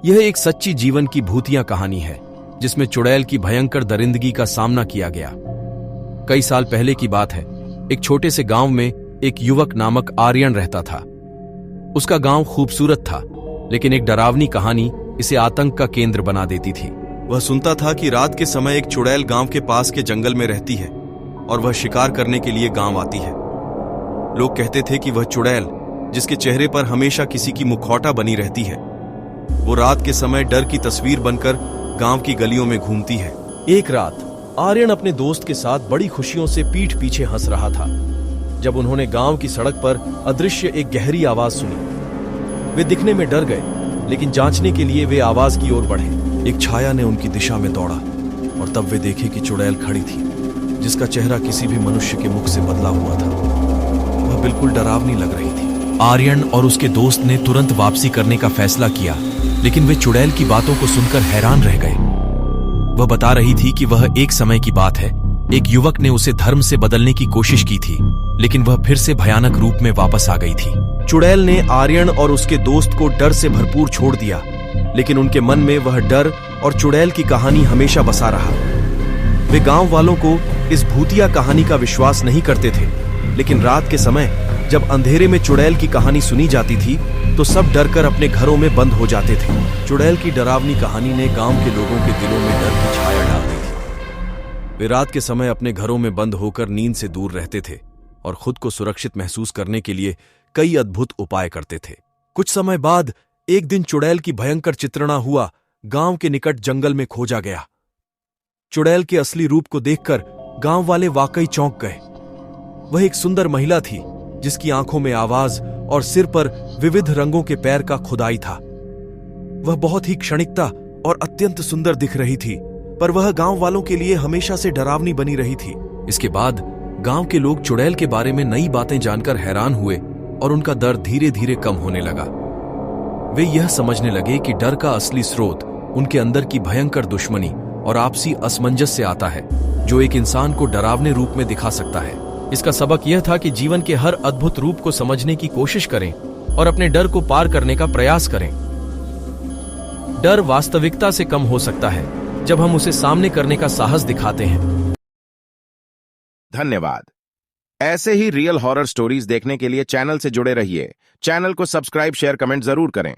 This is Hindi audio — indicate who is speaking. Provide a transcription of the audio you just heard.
Speaker 1: यह एक सच्ची जीवन की भूतिया कहानी है जिसमें चुड़ैल की भयंकर दरिंदगी का सामना किया गया। कई साल पहले की बात है। एक छोटे से गांव में एक युवक नामक आर्यन रहता था। उसका गांव खूबसूरत था, लेकिन एक डरावनी कहानी इसे आतंक का केंद्र बना देती थी।
Speaker 2: वह सुनता था कि रात के समय एक चुड़ैल गांव के पास के जंगल में रहती है और वह शिकार करने के लिए गांव आती है। लोग कहते थे कि वह चुड़ैल, जिसके चेहरे पर हमेशा किसी की मुखौटा बनी रहती है, वो रात के समय डर की तस्वीर बनकर गांव की गलियों में घूमती है।
Speaker 1: एक रात आर्यन अपने दोस्त के साथ बड़ी खुशियों से पीठ पीछे हंस रहा था जब उन्होंने गांव की सड़क पर अदृश्य एक गहरी आवाज सुनी। वे दिखने में डर गए, लेकिन जांचने के लिए वे आवाज की ओर बढ़े।
Speaker 2: एक छाया ने उनकी दिशा में दौड़ा और तब वे देखे कि चुड़ैल खड़ी थी, जिसका चेहरा किसी भी मनुष्य के मुख से बदला हुआ था। वह बिल्कुल डरावनी लग रही थी।
Speaker 1: आर्यन और उसके दोस्त ने तुरंत वापसी करने का फैसला किया, लेकिन वे चुड़ैल की बातों को सुनकर हैरान रह गए। वह बता रही थी कि वह एक समय की बात है, एक युवक ने उसे धर्म से बदलने की कोशिश की थी, लेकिन वह फिर से भयानक रूप में वापस आ गई थी।
Speaker 2: चुड़ैल ने आर्यन और उसके दोस्त को डर से भरपूर छोड़ दिया, लेकिन उनके मन में वह डर और चुड़ैल की कहानी हमेशा बसा रहा। वे गांव वालों को इस भूतिया कहानी का विश्वास नहीं करते थे, लेकिन रात के समय जब अंधेरे में चुड़ैल की कहानी सुनी जाती थी तो सब डरकर अपने घरों में बंद हो जाते थे। चुड़ैल की डरावनी कहानी ने गांव के लोगों के दिलों में डर की छाया डाल दी थी। वे रात के समय अपने घरों में बंद होकर नींद से दूर रहते थे और खुद को सुरक्षित महसूस करने के लिए कई अद्भुत उपाय करते थे। कुछ समय बाद एक दिन चुड़ैल की भयंकर चित्रणा हुआ गांव के निकट जंगल में खोजा गया। चुड़ैल के असली रूप को देखकर गांव वाले वाकई चौंक गए। वह एक सुंदर महिला थी जिसकी आंखों में आवाज और सिर पर विविध रंगों के पैर का खुदाई था। वह बहुत ही क्षणिकता और अत्यंत सुंदर दिख रही थी, पर वह गांव वालों के लिए हमेशा से डरावनी बनी रही थी। इसके बाद गांव के लोग चुड़ैल के बारे में नई बातें जानकर हैरान हुए और उनका डर धीरे धीरे कम होने लगा। वे यह समझने लगे कि डर का असली स्रोत उनके अंदर की भयंकर दुश्मनी और आपसी असमंजस से आता है, जो एक इंसान को डरावने रूप में दिखा सकता है। इसका सबक यह था कि जीवन के हर अद्भुत रूप को समझने की कोशिश करें और अपने डर को पार करने का प्रयास करें। डर वास्तविकता से कम हो सकता है जब हम उसे सामने करने का साहस दिखाते हैं।
Speaker 3: धन्यवाद। ऐसे ही रियल हॉरर स्टोरीज देखने के लिए चैनल से जुड़े रहिए। चैनल को सब्सक्राइब, शेयर, कमेंट जरूर करें।